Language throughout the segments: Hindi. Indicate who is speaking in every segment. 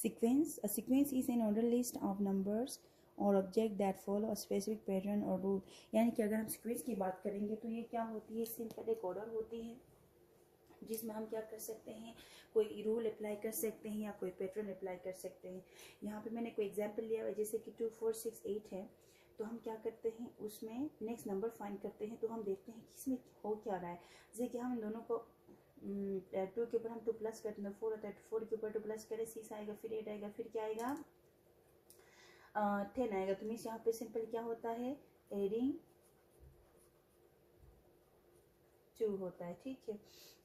Speaker 1: Sequence. A sequence is an ordered list of numbers और object that follow a specific pattern और रूल। यानी कि अगर हम सीक्वेंस की बात करेंगे तो ये क्या होती है, सिंपल एक ऑर्डर होती है जिसमें हम क्या कर सकते हैं, कोई रूल अप्लाई कर सकते हैं या कोई पैटर्न अप्लाई कर सकते हैं। यहाँ पे मैंने कोई एग्जांपल लिया हुआ है, जैसे कि 2 4 6 8 है, तो हम क्या करते हैं उसमें नेक्स्ट नंबर फाइंड करते हैं, तो हम देखते हैं कि इसमें हो क्या रहा है। जैसे कि हम दोनों को 2 के ऊपर हम 2 प्लस करते हैं, 4 होता है, 4 के ऊपर 2 प्लस करें 6 आएगा, फिर 8 आएगा, फिर क्या आएगा 10 आएगा। तो मीन्स यहाँ पे सिंपल क्या होता है, एडिंग 2 होता है। ठीक है,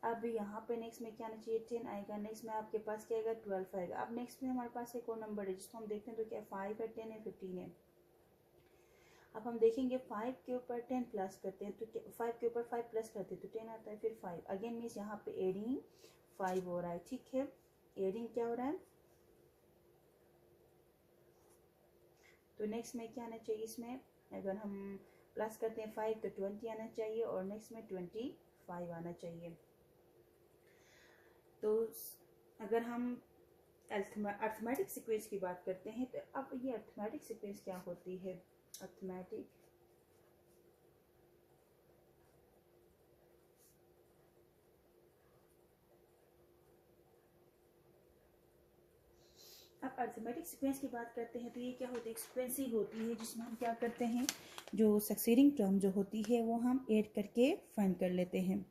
Speaker 1: अब यहाँ पे नेक्स्ट में क्या आना चाहिए, 10 आएगा। नेक्स्ट में आपके पास क्या आएगा, 12 आएगा। अब नेक्स्ट में हमारे पास एक और नंबर है जिसको हम देखते हैं, तो क्या 5 है, 10 है, 15 है। अब हम देखेंगे 5 के ऊपर 10 प्लस करते हैं, तो 5 के ऊपर 5 प्लस करते हैं तो 10 आता है, फिर 5 अगेन मीन्स यहाँ पे एडिंग 5 हो रहा है। ठीक है, एडिंग क्या हो रहा है, तो नेक्स्ट में क्या आना चाहिए, इसमें अगर हम प्लस करते हैं 5 तो 20 आना चाहिए और नेक्स्ट में 25 आना चाहिए। तो अगर हम अर्थमेटिक सीक्वेंस की बात करते हैं, तो अब ये अर्थमेटिक सीक्वेंस क्या होती है, अर्थमेटिक अब अर्थमेटिक सीक्वेंस की बात करते हैं, तो ये क्या होती है, एक सीक्वेंस ही होती है जिसमें हम क्या करते हैं, जो सक्सीडिंग टर्म जो होती है वो हम ऐड करके फाइंड कर लेते हैं।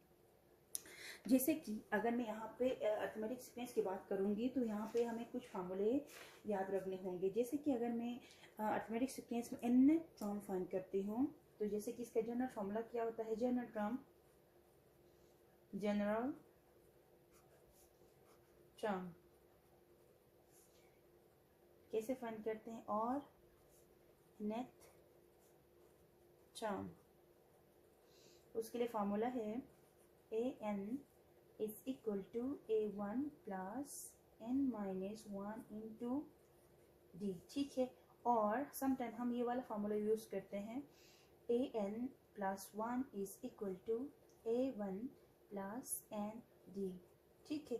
Speaker 1: जैसे कि अगर मैं यहाँ पे अर्थमेटिक सीक्वेंस की बात करूँगी तो यहाँ पे हमें कुछ फार्मूले याद रखने होंगे। जैसे कि अगर मैं अर्थमेटिक सीक्वेंस में n टर्म फाइंड करती हूँ, तो जैसे कि इसका जनरल फार्मूला क्या होता है, जनरल टर्म कैसे फाइंड करते हैं, और नेट टर्म, उसके लिए फार्मूला है an is equal to a1 plus n minus 1 into d। ठीक है, और समटाइम हम ये वाला फार्मूला यूज करते हैं, an plus 1 is equal to a1 plus n d। ठीक है,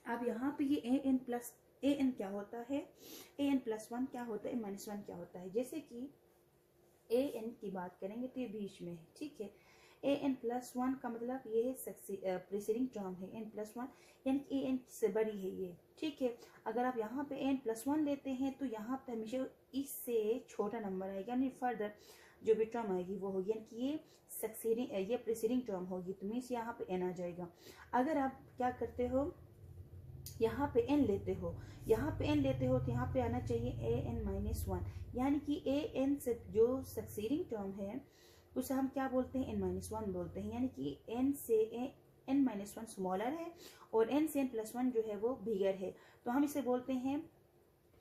Speaker 1: अब यहाँ पे ये an क्या होता है, an प्लस 1 क्या होता है, माइनस 1 क्या होता है। जैसे कि an की बात करेंगे तो ये बीच में है। ठीक है, an प्लस 1 का मतलब ये है प्रीसीडिंग टर्म है, n प्लस 1 यानी कि an से बड़ी है ये। ठीक है, अगर आप यहाँ पे n प्लस 1 लेते हैं तो यहाँ पे हमेशा इससे छोटा नंबर आएगा, यानी फर्दर जो भी टर्म आएगी वो होगी, यानी कि ये प्रीसीडिंग टर्म होगी, तो मीन्स यहाँ पे n आ जाएगा। अगर आप क्या करते हो, यहाँ पे n लेते हो तो यहाँ पे आना चाहिए an माइनस 1, यानी कि an से जो सक्सीडिंग टर्म है उसे हम क्या बोलते हैं, n माइनस 1 बोलते हैं, यानी कि n से n माइनस 1 स्मॉलर है और n से n प्लस 1 जो है वो बिगर है, तो हम इसे बोलते हैं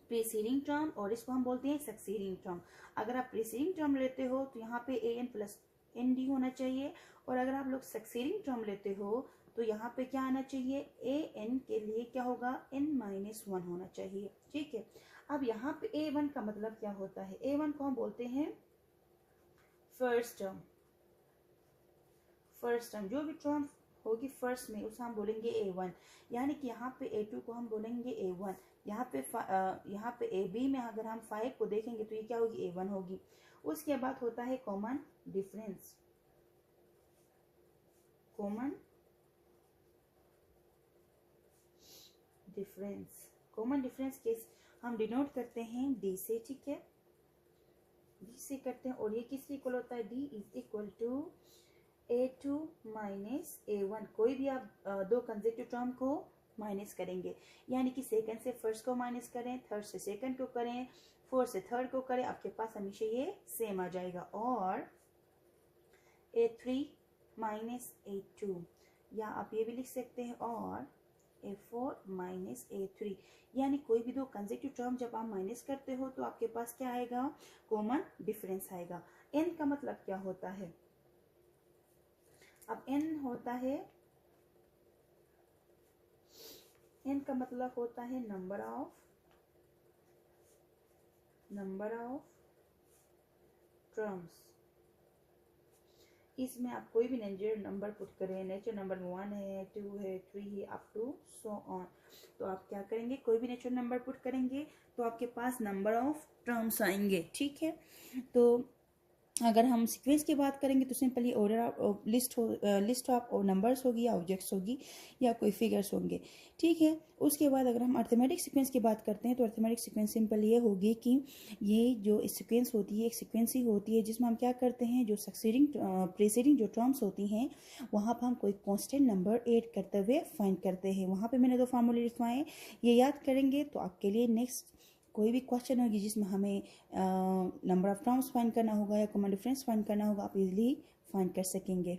Speaker 1: प्रीसीडिंग टर्म और इसको हम बोलते हैं सक्सीडिंग टर्म। अगर आप प्रीसीडिंग टर्म लेते हो तो यहाँ पे an प्लस एन डी होना चाहिए, और अगर आप लोग सक्सीडिंग टर्म लेते हो तो यहाँ पे क्या आना चाहिए, an के लिए क्या होगा, n माइनस 1 होना चाहिए। ठीक है, अब यहाँ पे a1 का मतलब क्या होता है, a1 को हम बोलते हैं फर्स्ट टर्म, जो भी टर्म होगी फर्स्ट में उसे हम बोलेंगे a1, यानी कि यहाँ पे a2 को हम बोलेंगे a1। यहाँ पे ab में अगर हम 5 को देखेंगे तो ये क्या होगी, a1 होगी। उसके बाद होता है कॉमन डिफरेंस, कॉमन डिफरेंस के हम डिनोट करते हैं d से। ठीक है, d से करते हैं, और ये किस इक्वल होता है, d is equal to a2 minus a1। कोई भी आप दो कंसेक्टिव टर्म को माइनस करेंगे, यानी कि सेकंड से फर्स्ट को माइनस करें, थर्ड से सेकंड को करें, फोर्थ से थर्ड को करें, आपके पास हमेशा ये सेम आ जाएगा। और a3 माइनस a2, या आप ये भी लिख सकते हैं और a4 माइनस a3, यानी कोई भी दो कंसेक्टिव टर्म जब आप माइनस करते हो तो आपके पास क्या आएगा, कॉमन डिफरेंस आएगा। n का मतलब क्या होता है, अब n होता है, n का मतलब होता है नंबर ऑफ टर्म्स इसमें आप कोई भी नेचुरल नंबर पुट करें, नेचुरल नंबर 1 है, 2 है, 3 है, अप टू सो ऑन। तो आप क्या करेंगे, कोई भी नेचुरल नंबर पुट करेंगे तो आपके पास नंबर ऑफ टर्म्स आएंगे, ठीक है। तो अगर हम सीक्वेंस की बात करेंगे तो simply order list of numbers होगी या ऑब्जेक्ट्स होगी या कोई फिगर्स होंगे, ठीक है। उसके बाद अगर हम अर्थमेटिक सीक्वेंस की बात करते हैं तो अर्थमेटिक सीक्वेंस सिंपल ये होगी कि ये जो सीक्वेंस होती है एक सीक्वेंस ही होती है जिसमें हम क्या करते हैं, जो सक्सीडिंग प्रीसीडिंग जो टर्म्स होती हैं वहाँ पर हम कोई कॉन्स्टेंट नंबर ऐड करते हुए फाइंड करते हैं। वहाँ पर मैंने 2 फार्मूले लिखवाए, ये याद करेंगे तो आपके लिए नेक्स्ट कोई भी क्वेश्चन होगी जिसमें हमें नंबर ऑफ टर्म्स फाइंड करना होगा या कॉमन डिफरेंस फाइंड करना होगा, आप इजीली फाइंड कर सकेंगे।